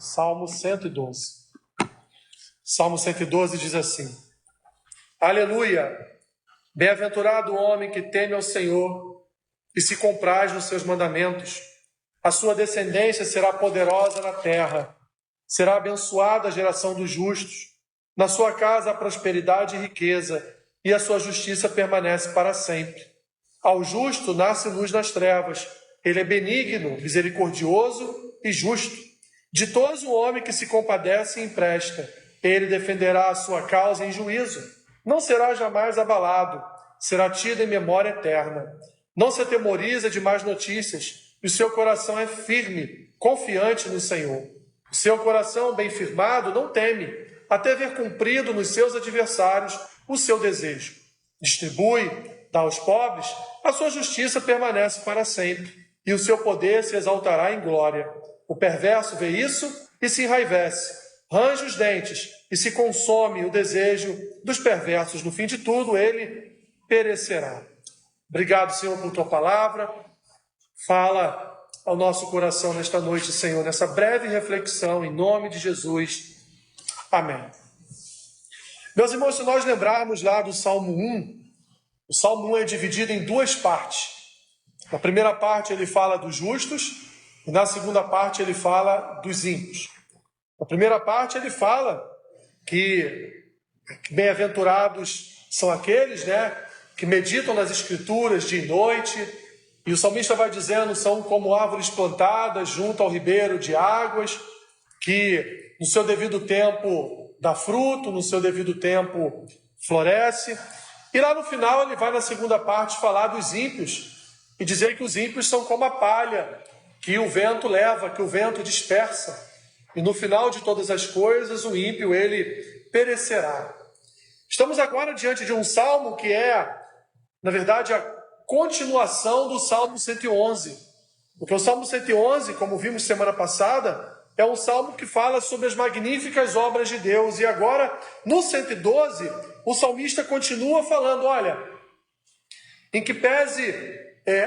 Salmo 112. Salmo 112 diz assim: Aleluia! Bem-aventurado o homem que teme ao Senhor e se compraz nos seus mandamentos. A sua descendência será poderosa na terra. Será abençoada a geração dos justos. Na sua casa há prosperidade e riqueza, e a sua justiça permanece para sempre. Ao justo nasce luz nas trevas. Ele é benigno, misericordioso e justo. Ditoso o homem que se compadece e empresta. Ele defenderá a sua causa em juízo. Não será jamais abalado. Será tido em memória eterna. Não se atemoriza de más notícias. E o seu coração é firme, confiante no Senhor. O seu coração bem firmado não teme, até ver cumprido nos seus adversários o seu desejo. Distribui, dá aos pobres, a sua justiça permanece para sempre, e o seu poder se exaltará em glória. O perverso vê isso e se enraivece, range os dentes e se consome o desejo dos perversos. No fim de tudo, ele perecerá. Obrigado, Senhor, por tua palavra. Fala ao nosso coração nesta noite, Senhor, nessa breve reflexão, em nome de Jesus. Amém. Meus irmãos, se nós lembrarmos lá do Salmo 1, o Salmo 1 é dividido em duas partes. Na primeira parte ele fala dos justos, e na segunda parte ele fala dos ímpios. Na primeira parte ele fala que bem-aventurados são aqueles, que meditam nas Escrituras dia e noite, e o salmista vai dizendo, são como árvores plantadas junto ao ribeiro de águas, que no seu devido tempo dá fruto, no seu devido tempo floresce. E lá no final ele vai na segunda parte falar dos ímpios e dizer que os ímpios são como a palha que o vento leva, que o vento dispersa. E no final de todas as coisas o ímpio ele perecerá. Estamos agora diante de um salmo que é, na verdade, a continuação do Salmo 111. Porque o Salmo 111, como vimos semana passada, é um salmo que fala sobre as magníficas obras de Deus. E agora, no 112, o salmista continua falando, olha, em que pese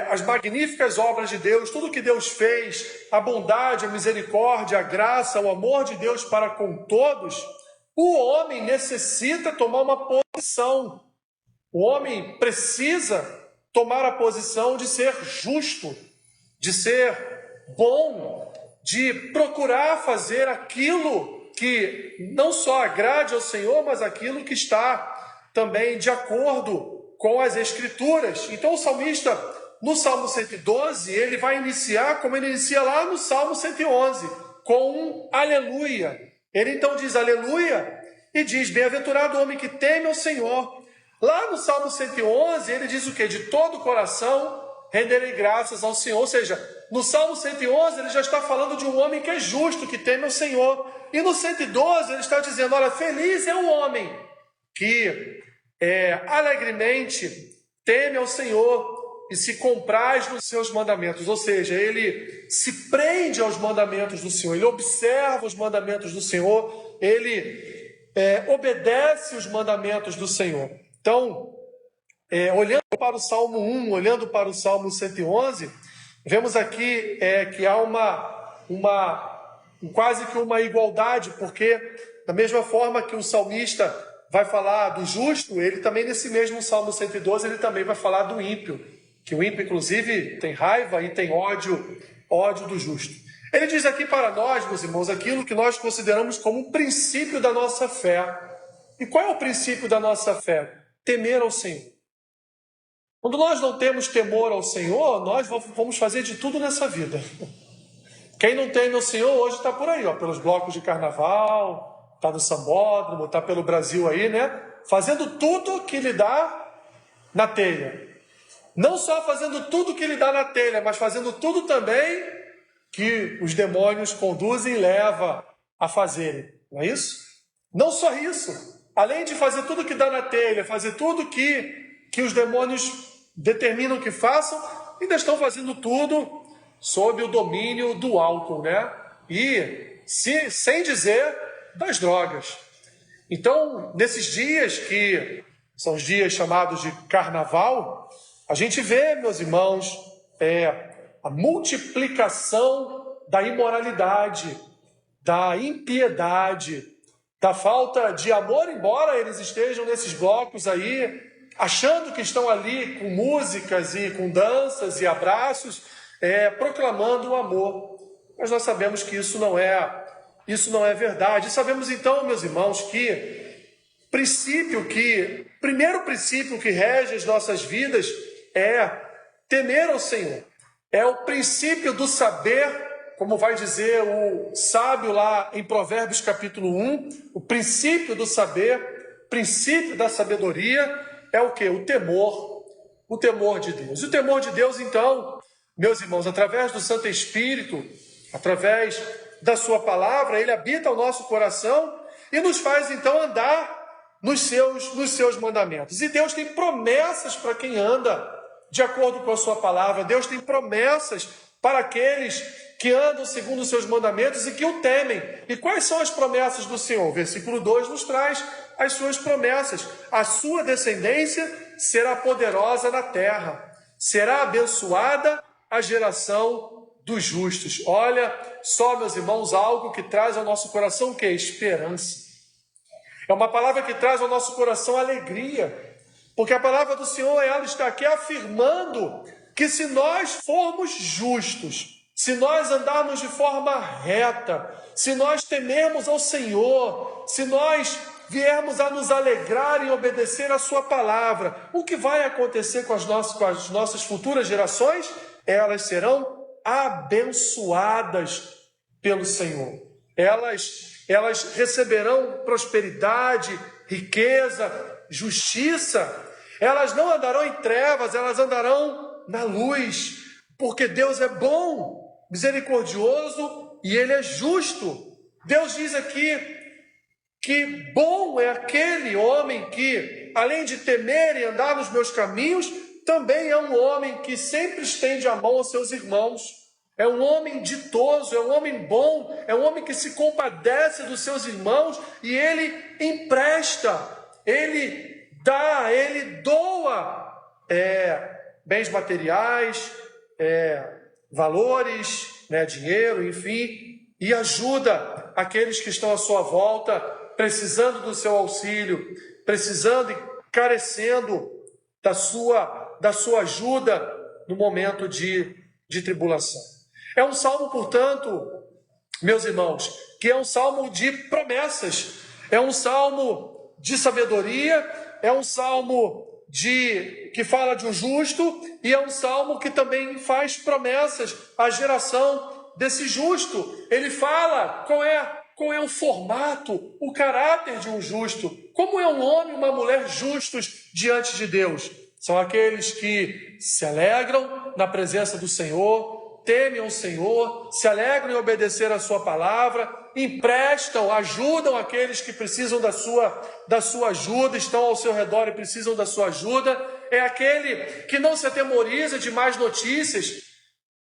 as magníficas obras de Deus, tudo que Deus fez, a bondade, a misericórdia, a graça, o amor de Deus para com todos, o homem necessita tomar uma posição. O homem precisa tomar a posição de ser justo, de ser bom, de procurar fazer aquilo que não só agrade ao Senhor, mas aquilo que está também de acordo com as Escrituras. Então o salmista, no Salmo 112, ele vai iniciar como ele inicia lá no Salmo 111, com um aleluia. Ele então diz aleluia e diz, bem-aventurado o homem que teme ao Senhor. Lá no Salmo 111, ele diz o quê? De todo o coração renderem graças ao Senhor. Ou seja, no Salmo 111 ele já está falando de um homem que é justo, que teme ao Senhor. E no 112 ele está dizendo, olha, feliz é o homem que alegremente teme ao Senhor e se compraz nos seus mandamentos. Ou seja, ele se prende aos mandamentos do Senhor, ele observa os mandamentos do Senhor, ele obedece os mandamentos do Senhor. Então, olhando para o Salmo 1, olhando para o Salmo 111, vemos aqui que há quase que uma igualdade, porque da mesma forma que o salmista vai falar do justo, ele também nesse mesmo Salmo 112, ele também vai falar do ímpio, que o ímpio inclusive tem raiva e tem ódio do justo. Ele diz aqui para nós, meus irmãos, aquilo que nós consideramos como um princípio da nossa fé. E qual é o princípio da nossa fé? Temer ao Senhor. Quando nós não temos temor ao Senhor, nós vamos fazer de tudo nessa vida. Quem não teme ao Senhor hoje está por aí, pelos blocos de carnaval, está no sambódromo, está pelo Brasil aí, fazendo tudo que lhe dá na telha. Não só fazendo tudo que lhe dá na telha, mas fazendo tudo também que os demônios conduzem e levam a fazerem. Não é isso? Não só isso. Além de fazer tudo que dá na telha, fazer tudo que os demônios determinam que façam, ainda estão fazendo tudo sob o domínio do álcool, E sem dizer das drogas. Então, nesses dias que são os dias chamados de carnaval, a gente vê, meus irmãos, a multiplicação da imoralidade, da impiedade, da falta de amor, embora eles estejam nesses blocos aí, achando que estão ali com músicas e com danças e abraços, proclamando o amor. Mas nós sabemos que isso não é verdade. E sabemos então, meus irmãos, que primeiro princípio que rege as nossas vidas é temer ao Senhor. É o princípio do saber, como vai dizer o sábio lá em Provérbios capítulo 1, o princípio do saber, princípio da sabedoria é o quê? O temor de Deus. E o temor de Deus, então, meus irmãos, através do Santo Espírito, através da sua palavra, ele habita o nosso coração e nos faz, então, andar nos seus mandamentos. E Deus tem promessas para quem anda de acordo com a sua palavra. Deus tem promessas para aqueles que andam segundo os seus mandamentos e que o temem. E quais são as promessas do Senhor? Versículo 2 nos traz as suas promessas. A sua descendência será poderosa na terra, será abençoada a geração dos justos. Olha só, meus irmãos, algo que traz ao nosso coração o que? Esperança. É uma palavra que traz ao nosso coração alegria, porque a palavra do Senhor, ela está aqui afirmando que se nós formos justos, se nós andarmos de forma reta, se nós temermos ao Senhor, se nós viermos a nos alegrar e obedecer a sua palavra, o que vai acontecer com as nossas futuras gerações? Elas serão abençoadas pelo Senhor. Elas receberão prosperidade, riqueza, justiça. Elas não andarão em trevas, elas andarão na luz, porque Deus é bom, misericordioso e Ele é justo. Deus diz aqui que bom é aquele homem que, além de temer e andar nos meus caminhos, também é um homem que sempre estende a mão aos seus irmãos. É um homem ditoso, é um homem bom, é um homem que se compadece dos seus irmãos e ele empresta, ele dá, ele doa bens materiais, valores, dinheiro, enfim, e ajuda aqueles que estão à sua volta, precisando do seu auxílio, precisando e carecendo da sua ajuda no momento de tribulação. É um salmo, portanto, meus irmãos, que é um salmo de promessas, é um salmo de sabedoria, é um salmo que fala de um justo e é um salmo que também faz promessas à geração desse justo. Ele fala qual é o formato, o caráter de um justo, como é um homem e uma mulher justos diante de Deus. São aqueles que se alegram na presença do Senhor, temem o Senhor, se alegram em obedecer a sua palavra, emprestam, ajudam aqueles que precisam da sua ajuda, estão ao seu redor e precisam da sua ajuda. É aquele que não se atemoriza de más notícias,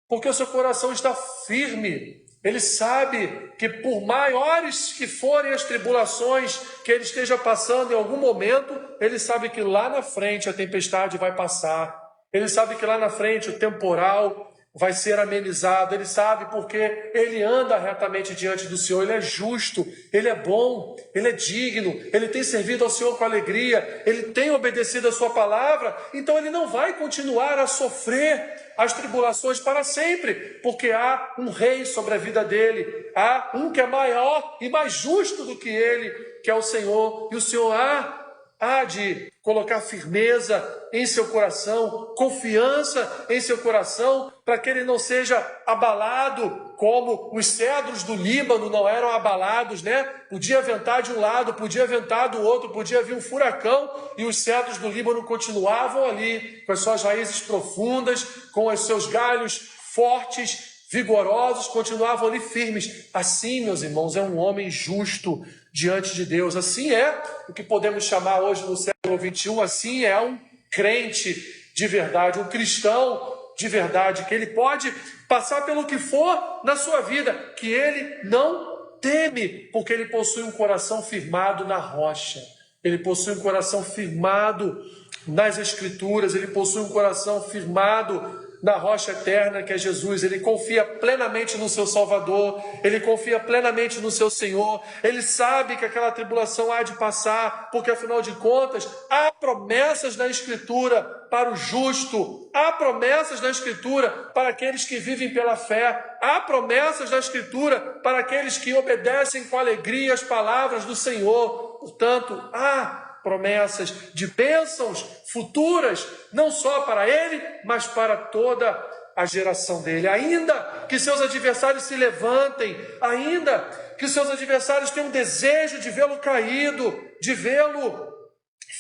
porque o seu coração está firme. Ele sabe que por maiores que forem as tribulações que ele esteja passando em algum momento, ele sabe que lá na frente a tempestade vai passar. Ele sabe que lá na frente o temporal vai ser amenizado. Ele sabe porque ele anda retamente diante do Senhor. Ele é justo, ele é bom, ele é digno, ele tem servido ao Senhor com alegria, ele tem obedecido a sua palavra, então ele não vai continuar a sofrer as tribulações para sempre, porque há um rei sobre a vida dele, há um que é maior e mais justo do que ele, que é o Senhor, e o Senhor há de colocar firmeza em seu coração, confiança em seu coração, para que ele não seja abalado como os cedros do Líbano não eram abalados, né? Podia ventar de um lado, podia ventar do outro, podia vir um furacão e os cedros do Líbano continuavam ali, com as suas raízes profundas, com os seus galhos fortes, vigorosos, continuavam ali firmes. Assim, meus irmãos, é um homem justo diante de Deus. Assim é o que podemos chamar hoje no século XXI, assim é um crente de verdade, um cristão de verdade, que ele pode passar pelo que for na sua vida, que ele não teme, porque ele possui um coração firmado na rocha, ele possui um coração firmado nas Escrituras, ele possui um coração firmado na rocha eterna que é Jesus. Ele confia plenamente no seu Salvador, ele confia plenamente no seu Senhor, ele sabe que aquela tribulação há de passar, porque afinal de contas, há promessas na Escritura para o justo, há promessas na Escritura para aqueles que vivem pela fé, há promessas na Escritura para aqueles que obedecem com alegria as palavras do Senhor. Portanto, há promessas de bênçãos futuras, não só para ele, mas para toda a geração dele. Ainda que seus adversários se levantem, ainda que seus adversários tenham desejo de vê-lo caído, de vê-lo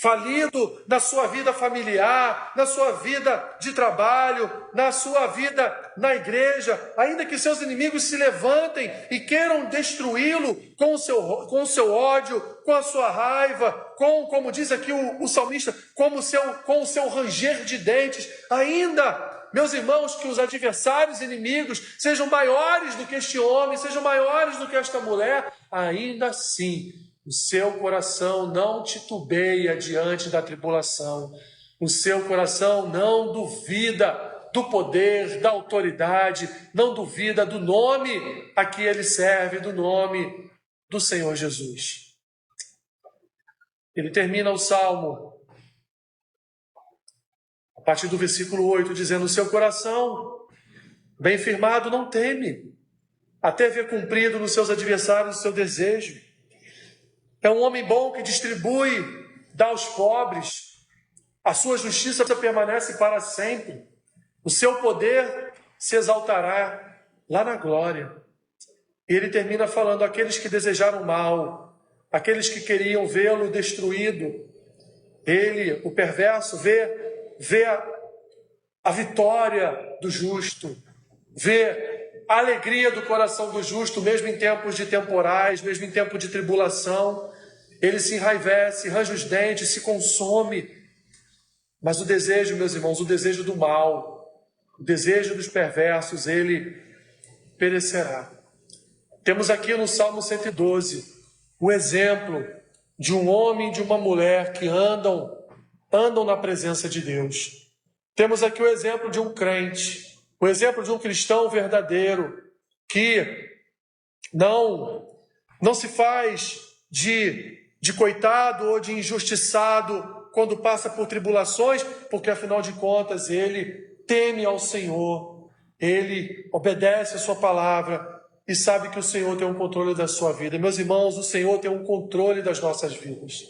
falido na sua vida familiar, na sua vida de trabalho, na sua vida na igreja, ainda que seus inimigos se levantem e queiram destruí-lo com o seu ódio, com a sua raiva, como diz aqui o salmista, com o seu ranger de dentes, ainda, meus irmãos, que os adversários inimigos sejam maiores do que este homem, sejam maiores do que esta mulher, ainda assim, o seu coração não titubeia diante da tribulação. O seu coração não duvida do poder, da autoridade, não duvida do nome a que ele serve, do nome do Senhor Jesus. Ele termina o Salmo, a partir do versículo 8, dizendo: o seu coração, bem firmado, não teme, até ver cumprido nos seus adversários o seu desejo. É um homem bom que distribui, dá aos pobres. A sua justiça permanece para sempre. O seu poder se exaltará lá na glória. E ele termina falando: aqueles que desejaram mal, aqueles que queriam vê-lo destruído, ele, o perverso, vê a vitória do justo, vê a alegria do coração do justo, mesmo em tempos de temporais, mesmo em tempo de tribulação. Ele se enraivece, range os dentes, se consome. Mas o desejo, meus irmãos, o desejo do mal, o desejo dos perversos, ele perecerá. Temos aqui no Salmo 112 o exemplo de um homem e de uma mulher que andam na presença de Deus. Temos aqui o exemplo de um crente, o exemplo de um cristão verdadeiro, que não se faz de coitado ou de injustiçado quando passa por tribulações, porque afinal de contas ele teme ao Senhor, ele obedece a sua palavra e sabe que o Senhor tem um controle da sua vida. Meus irmãos, o Senhor tem um controle das nossas vidas.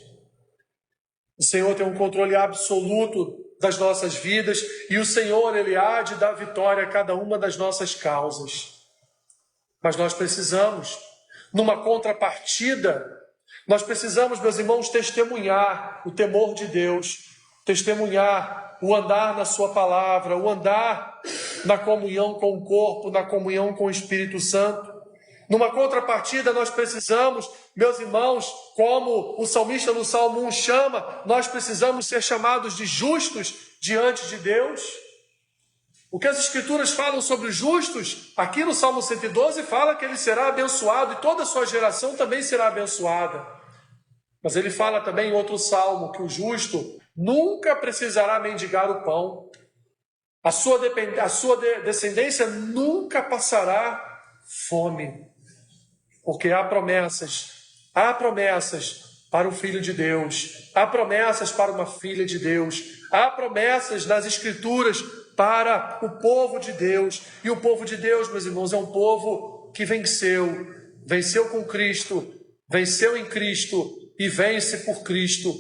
O Senhor tem um controle absoluto das nossas vidas e o Senhor, ele há de dar vitória a cada uma das nossas causas. Mas nós precisamos, numa contrapartida, nós precisamos, meus irmãos, testemunhar o temor de Deus, testemunhar o andar na sua palavra, o andar na comunhão com o corpo, na comunhão com o Espírito Santo. Numa contrapartida, nós precisamos, meus irmãos, como o salmista no Salmo 1 chama, nós precisamos ser chamados de justos diante de Deus. O que as Escrituras falam sobre os justos, aqui no Salmo 112 fala que ele será abençoado e toda a sua geração também será abençoada. Mas ele fala também em outro salmo que o justo nunca precisará mendigar o pão. A sua descendência nunca passará fome. Porque há promessas para o Filho de Deus, há promessas para uma filha de Deus, há promessas nas Escrituras para o povo de Deus. E o povo de Deus, meus irmãos, é um povo que venceu com Cristo, venceu em Cristo e vence por Cristo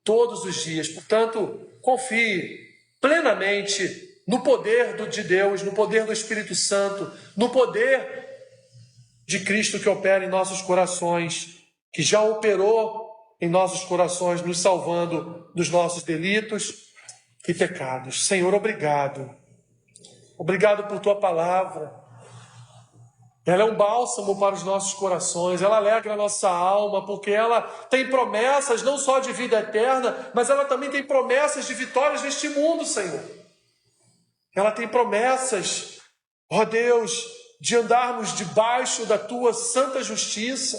todos os dias. Portanto, confie plenamente no poder de Deus, no poder do Espírito Santo, no poder de Cristo que opera em nossos corações, que já operou em nossos corações, nos salvando dos nossos delitos e pecados. Senhor, obrigado. Obrigado por tua palavra. Ela é um bálsamo para os nossos corações, ela alegra a nossa alma, porque ela tem promessas não só de vida eterna, mas ela também tem promessas de vitórias neste mundo, Senhor. Ela tem promessas, ó Deus, de andarmos debaixo da tua santa justiça.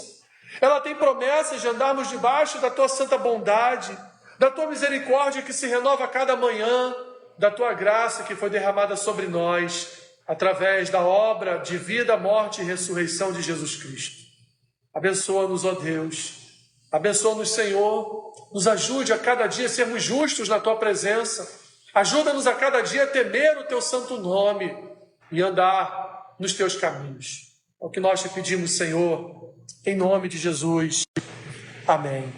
Ela tem promessas de andarmos debaixo da tua santa bondade, da tua misericórdia que se renova a cada manhã. da tua graça que foi derramada sobre nós, através da obra de vida, morte e ressurreição de Jesus Cristo. Abençoa-nos, ó Deus. Abençoa-nos, Senhor. Nos ajude a cada dia a sermos justos na tua presença. Ajuda-nos a cada dia a temer o teu santo nome e andar nos teus caminhos. É o que nós te pedimos, Senhor, em nome de Jesus. Amém.